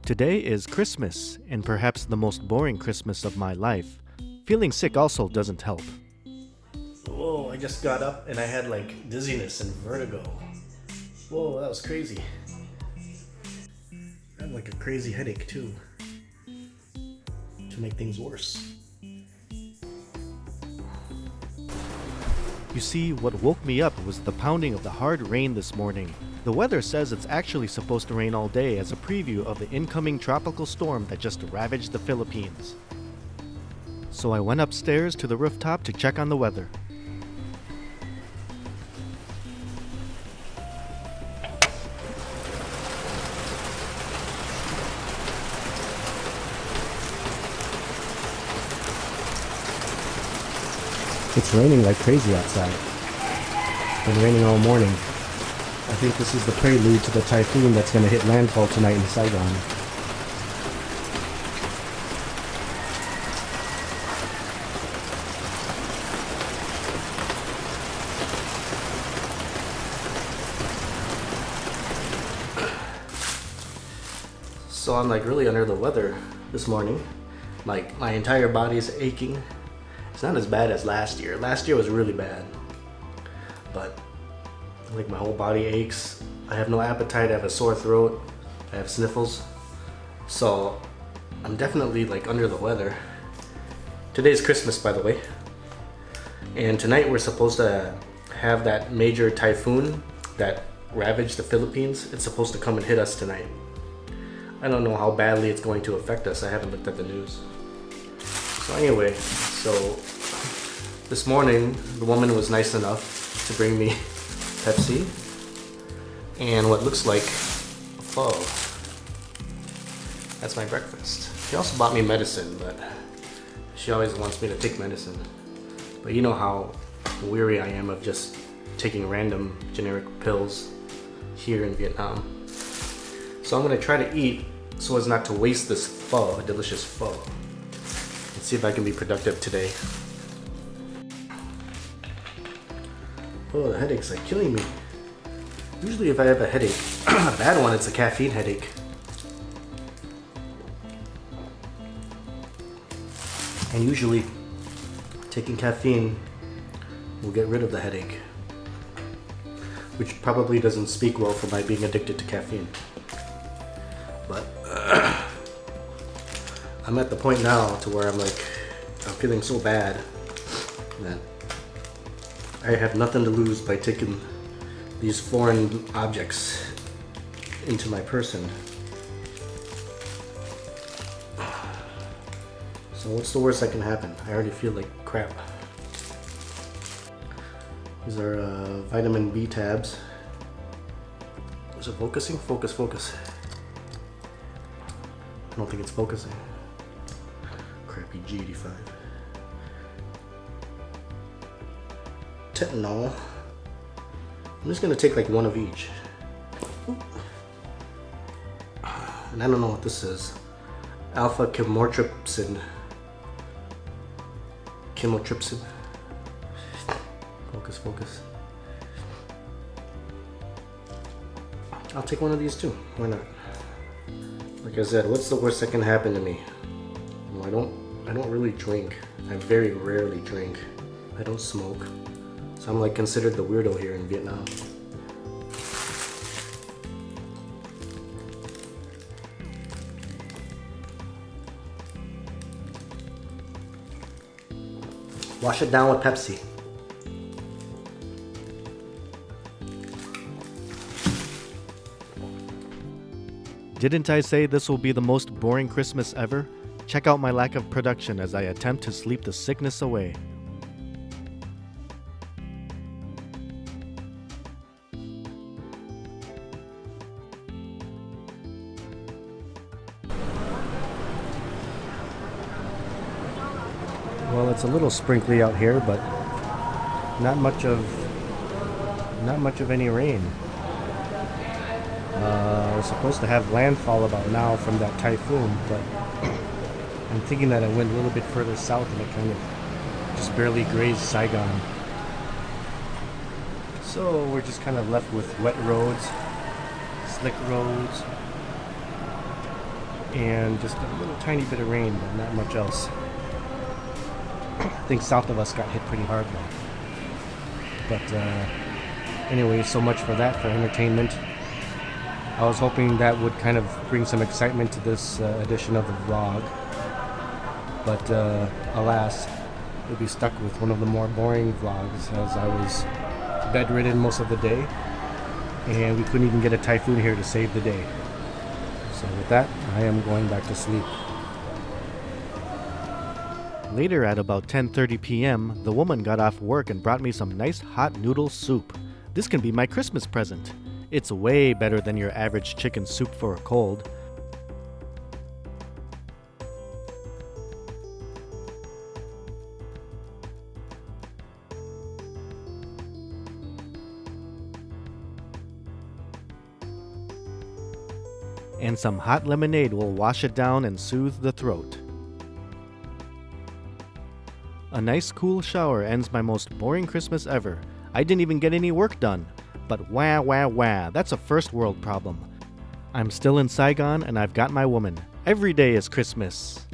Today is Christmas, and perhaps the most boring Christmas of my life. Feeling sick also doesn't help. Whoa, I just got up and I had like dizziness and vertigo. Whoa, that was crazy. I had like a crazy headache too, to make things worse. You see, what woke me up was the pounding of the hard rain this morning. The weather says it's actually supposed to rain all day as a preview of the incoming tropical storm that just ravaged the Philippines. So I went upstairs to the rooftop to check on the weather. It's raining like crazy outside. It's been raining all morning. I think this is the prelude to the typhoon that's going to hit landfall tonight in Saigon. So I'm like really under the weather this morning. Like my entire body's aching. It's not as bad as last year. Last year was really bad. But like my whole body aches. I have no appetite, I have a sore throat, I have sniffles. So I'm definitely like under the weather. Today's Christmas, by the way. And tonight we're supposed to have that major typhoon that ravaged the Philippines. It's supposed to come and hit us tonight. I don't know how badly it's going to affect us. I haven't looked at the news. So anyway, this morning the woman was nice enough to bring me Pepsi and what looks like a pho. That's my breakfast. She also bought me medicine, but she always wants me to take medicine. But you know how weary I am of just taking random generic pills here in Vietnam. So I'm gonna try to eat so as not to waste this pho, a delicious pho. Let's see if I can be productive today. Oh, the headache's like killing me. Usually if I have a headache, a bad one, it's a caffeine headache. And usually taking caffeine will get rid of the headache, which probably doesn't speak well for my being addicted to caffeine. But I'm at the point now to where I'm feeling so bad that I have nothing to lose by taking these foreign objects into my person. So what's the worst that can happen? I already feel like crap. These are vitamin B tabs. Is it focusing? Focus. I don't think it's focusing. Crappy G85. Tetanol. I'm just gonna take like one of each. And I don't know what this is. Alpha chymotrypsin. Focus. I'll take one of these too. Why not? Like I said, what's the worst that can happen to me? Well, I don't really drink. I very rarely drink. I don't smoke. So I'm like considered the weirdo here in Vietnam. Wash it down with Pepsi. Didn't I say this will be the most boring Christmas ever? Check out my lack of production as I attempt to sleep the sickness away. Well, it's a little sprinkly out here, but not much of any rain. We're supposed to have landfall about now from that typhoon, but I'm thinking that it went a little bit further south and it kind of just barely grazed Saigon. So we're just kind of left with wet roads, slick roads. and just a little tiny bit of rain, but not much else. I think south of us got hit pretty hard though. But anyway, so much for that, for entertainment. I was hoping that would kind of bring some excitement to this edition of the vlog. But alas, we'll be stuck with one of the more boring vlogs, as I was bedridden most of the day. And we couldn't even get a typhoon here to save the day. So with that, I am going back to sleep. Later at about 10:30 p.m., the woman got off work and brought me some nice hot noodle soup. This can be my Christmas present. It's way better than your average chicken soup for a cold. And some hot lemonade will wash it down and soothe the throat. A nice cool shower ends my most boring Christmas ever. I didn't even get any work done. But wah, that's a first world problem. I'm still in Saigon and I've got my woman. Every day is Christmas.